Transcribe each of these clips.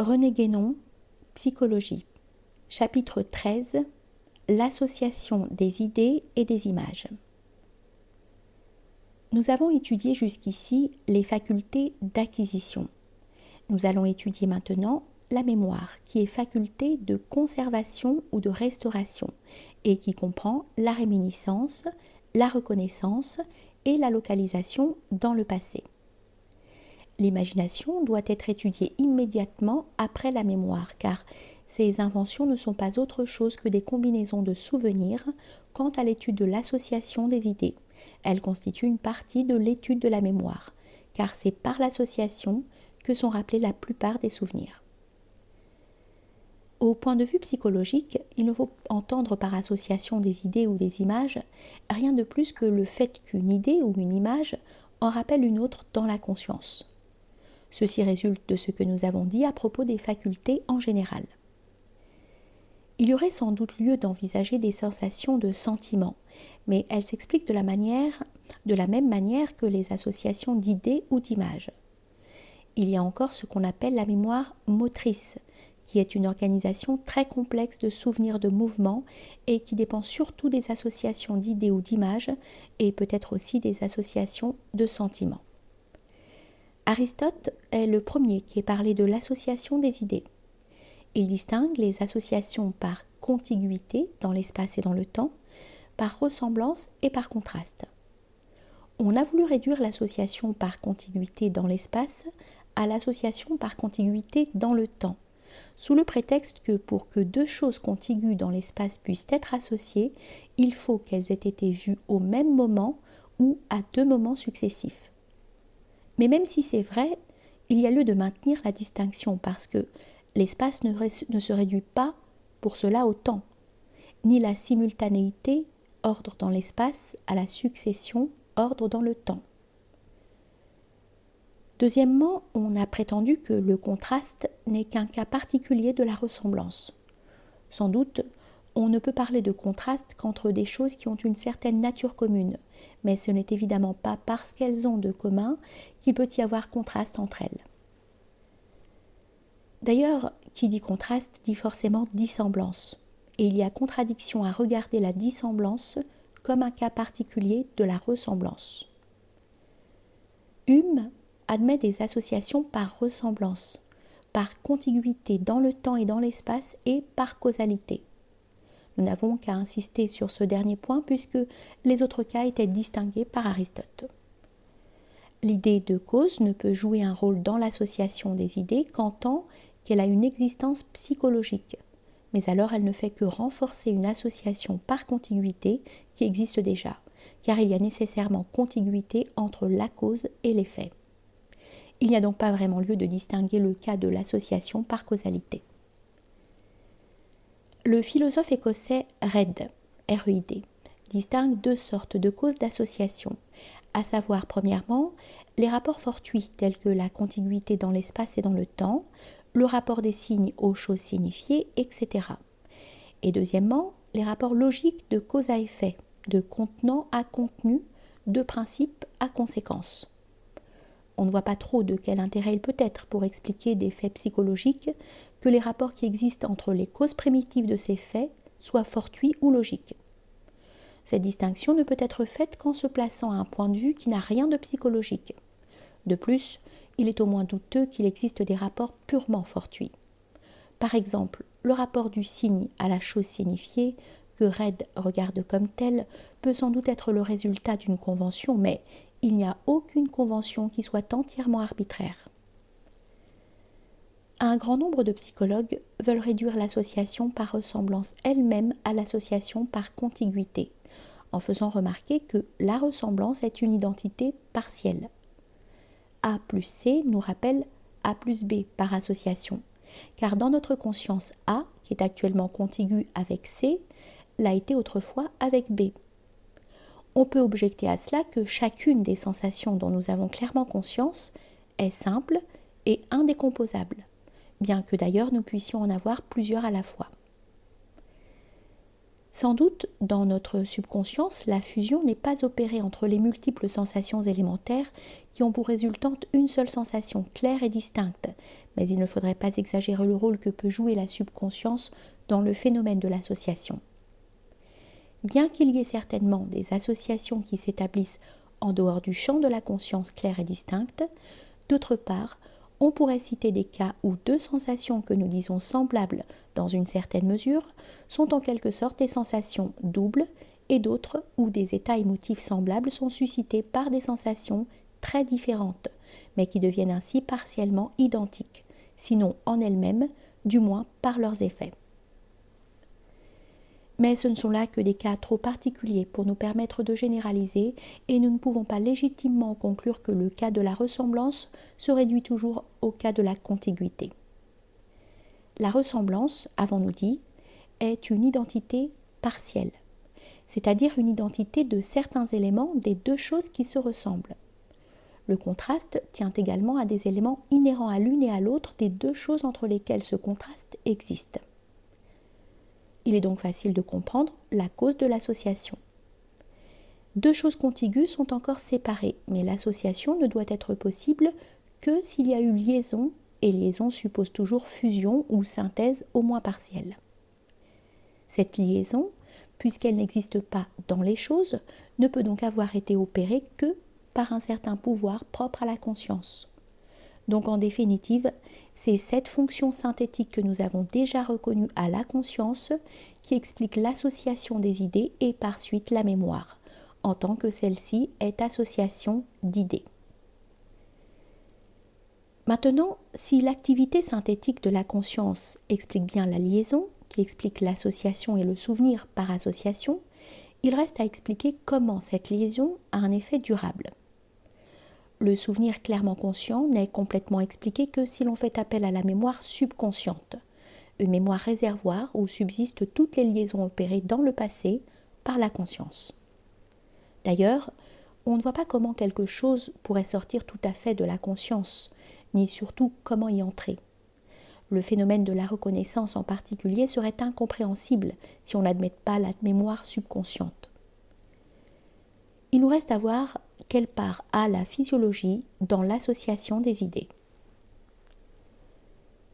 René Guénon, Psychologie. Chapitre 13. L'association des idées et des images. Nous avons étudié jusqu'ici les facultés d'acquisition. Nous allons étudier maintenant la mémoire, qui est faculté de conservation ou de restauration, et qui comprend la réminiscence, la reconnaissance et la localisation dans le passé. L'imagination doit être étudiée immédiatement après la mémoire, car ces inventions ne sont pas autre chose que des combinaisons de souvenirs quant à l'étude de l'association des idées. Elles constituent une partie de l'étude de la mémoire, car c'est par l'association que sont rappelés la plupart des souvenirs. Au point de vue psychologique, il ne faut entendre par association des idées ou des images rien de plus que le fait qu'une idée ou une image en rappelle une autre dans la conscience. Ceci résulte de ce que nous avons dit à propos des facultés en général. Il y aurait sans doute lieu d'envisager des sensations de sentiments, mais elles s'expliquent de la même manière que les associations d'idées ou d'images. Il y a encore ce qu'on appelle la mémoire motrice, qui est une organisation très complexe de souvenirs de mouvements et qui dépend surtout des associations d'idées ou d'images et peut-être aussi des associations de sentiments. Aristote est le premier qui ait parlé de l'association des idées. Il distingue les associations par contiguïté dans l'espace et dans le temps, par ressemblance et par contraste. On a voulu réduire l'association par contiguïté dans l'espace à l'association par contiguïté dans le temps, sous le prétexte que pour que deux choses contiguës dans l'espace puissent être associées, il faut qu'elles aient été vues au même moment ou à deux moments successifs. Mais même si c'est vrai, il y a lieu de maintenir la distinction parce que l'espace ne se réduit pas pour cela au temps, ni la simultanéité, ordre dans l'espace, à la succession, ordre dans le temps. Deuxièmement, on a prétendu que le contraste n'est qu'un cas particulier de la ressemblance. Sans doute, on ne peut parler de contraste qu'entre des choses qui ont une certaine nature commune, mais ce n'est évidemment pas parce qu'elles ont de commun qu'il peut y avoir contraste entre elles. D'ailleurs, qui dit contraste dit forcément dissemblance, et il y a contradiction à regarder la dissemblance comme un cas particulier de la ressemblance. Hume admet des associations par ressemblance, par contiguïté dans le temps et dans l'espace et par causalité. Nous n'avons qu'à insister sur ce dernier point puisque les autres cas étaient distingués par Aristote. L'idée de cause ne peut jouer un rôle dans l'association des idées qu'en tant qu'elle a une existence psychologique, mais alors elle ne fait que renforcer une association par contiguïté qui existe déjà, car il y a nécessairement contiguïté entre la cause et l'effet. Il n'y a donc pas vraiment lieu de distinguer le cas de l'association par causalité. Le philosophe écossais Reid, R-E-I-D, distingue deux sortes de causes d'association, à savoir premièrement les rapports fortuits tels que la contiguïté dans l'espace et dans le temps, le rapport des signes aux choses signifiées, etc. Et deuxièmement, les rapports logiques de cause à effet, de contenant à contenu, de principe à conséquence. On ne voit pas trop de quel intérêt il peut être pour expliquer des faits psychologiques que les rapports qui existent entre les causes primitives de ces faits soient fortuits ou logiques. Cette distinction ne peut être faite qu'en se plaçant à un point de vue qui n'a rien de psychologique. De plus, il est au moins douteux qu'il existe des rapports purement fortuits. Par exemple, le rapport du signe à la chose signifiée, que Reid regarde comme tel, peut sans doute être le résultat d'une convention, mais il n'y a aucune convention qui soit entièrement arbitraire. Un grand nombre de psychologues veulent réduire l'association par ressemblance elle-même à l'association par contiguïté, en faisant remarquer que la ressemblance est une identité partielle. A plus C nous rappelle A plus B par association, car dans notre conscience A, qui est actuellement contiguë avec C, l'a été autrefois avec B. On peut objecter à cela que chacune des sensations dont nous avons clairement conscience est simple et indécomposable, bien que d'ailleurs nous puissions en avoir plusieurs à la fois. Sans doute, dans notre subconscience, la fusion n'est pas opérée entre les multiples sensations élémentaires qui ont pour résultante une seule sensation claire et distincte, mais il ne faudrait pas exagérer le rôle que peut jouer la subconscience dans le phénomène de l'association. Bien qu'il y ait certainement des associations qui s'établissent en dehors du champ de la conscience claire et distincte, d'autre part, on pourrait citer des cas où deux sensations que nous disons semblables dans une certaine mesure sont en quelque sorte des sensations doubles et d'autres où des états émotifs semblables sont suscités par des sensations très différentes, mais qui deviennent ainsi partiellement identiques, sinon en elles-mêmes, du moins par leurs effets. Mais ce ne sont là que des cas trop particuliers pour nous permettre de généraliser et nous ne pouvons pas légitimement conclure que le cas de la ressemblance se réduit toujours au cas de la contiguïté. La ressemblance, avons-nous dit, est une identité partielle, c'est-à-dire une identité de certains éléments des deux choses qui se ressemblent. Le contraste tient également à des éléments inhérents à l'une et à l'autre des deux choses entre lesquelles ce contraste existe. Il est donc facile de comprendre la cause de l'association. Deux choses contiguës sont encore séparées, mais l'association ne doit être possible que s'il y a eu liaison, et liaison suppose toujours fusion ou synthèse au moins partielle. Cette liaison, puisqu'elle n'existe pas dans les choses, ne peut donc avoir été opérée que par un certain pouvoir propre à la conscience. Donc en définitive, c'est cette fonction synthétique que nous avons déjà reconnue à la conscience qui explique l'association des idées et par suite la mémoire, en tant que celle-ci est association d'idées. Maintenant, si l'activité synthétique de la conscience explique bien la liaison, qui explique l'association et le souvenir par association, il reste à expliquer comment cette liaison a un effet durable. Le souvenir clairement conscient n'est complètement expliqué que si l'on fait appel à la mémoire subconsciente, une mémoire réservoir où subsistent toutes les liaisons opérées dans le passé par la conscience. D'ailleurs, on ne voit pas comment quelque chose pourrait sortir tout à fait de la conscience, ni surtout comment y entrer. Le phénomène de la reconnaissance en particulier serait incompréhensible si on n'admet pas la mémoire subconsciente. Il nous reste à voir quelle part a la physiologie dans l'association des idées.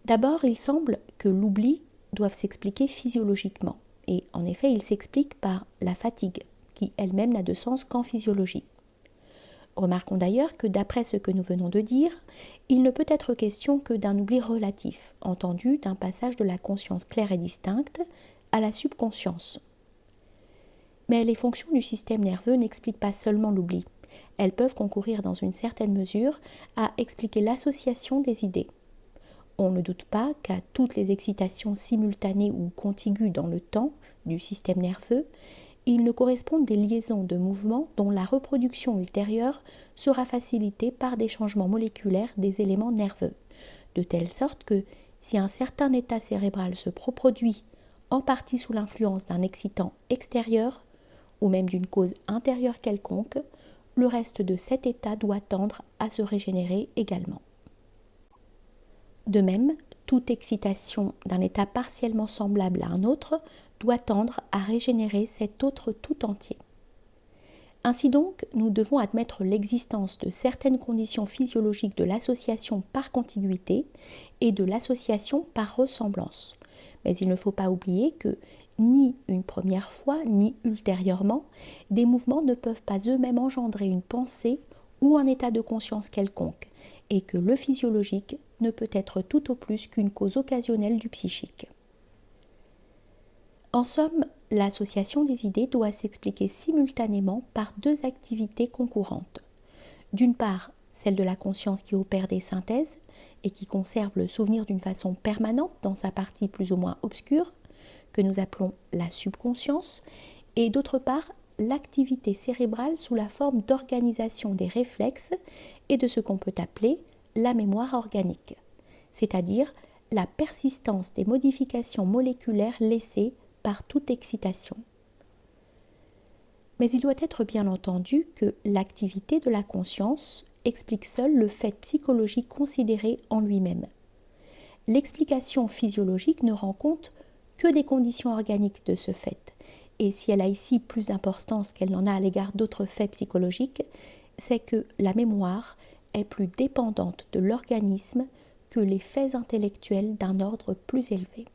D'abord, il semble que l'oubli doive s'expliquer physiologiquement, et en effet, il s'explique par la fatigue, qui elle-même n'a de sens qu'en physiologie. Remarquons d'ailleurs que d'après ce que nous venons de dire, il ne peut être question que d'un oubli relatif, entendu d'un passage de la conscience claire et distincte à la subconscience. Mais les fonctions du système nerveux n'expliquent pas seulement l'oubli. Elles peuvent concourir dans une certaine mesure à expliquer l'association des idées. On ne doute pas qu'à toutes les excitations simultanées ou contiguës dans le temps du système nerveux, il ne correspondent des liaisons de mouvements dont la reproduction ultérieure sera facilitée par des changements moléculaires des éléments nerveux, de telle sorte que si un certain état cérébral se reproduit en partie sous l'influence d'un excitant extérieur ou même d'une cause intérieure quelconque, le reste de cet état doit tendre à se régénérer également. De même, toute excitation d'un état partiellement semblable à un autre doit tendre à régénérer cet autre tout entier. Ainsi donc, nous devons admettre l'existence de certaines conditions physiologiques de l'association par contiguïté et de l'association par ressemblance. Mais il ne faut pas oublier que ni une première fois, ni ultérieurement, des mouvements ne peuvent pas eux-mêmes engendrer une pensée ou un état de conscience quelconque, et que le physiologique ne peut être tout au plus qu'une cause occasionnelle du psychique. En somme, l'association des idées doit s'expliquer simultanément par deux activités concurrentes. D'une part, celle de la conscience qui opère des synthèses et qui conserve le souvenir d'une façon permanente dans sa partie plus ou moins obscure, que nous appelons la subconscience, et d'autre part, l'activité cérébrale sous la forme d'organisation des réflexes et de ce qu'on peut appeler la mémoire organique, c'est-à-dire la persistance des modifications moléculaires laissées par toute excitation. Mais il doit être bien entendu que l'activité de la conscience explique seule le fait psychologique considéré en lui-même. L'explication physiologique ne rend compte que des conditions organiques de ce fait, et si elle a ici plus d'importance qu'elle n'en a à l'égard d'autres faits psychologiques, c'est que la mémoire est plus dépendante de l'organisme que les faits intellectuels d'un ordre plus élevé.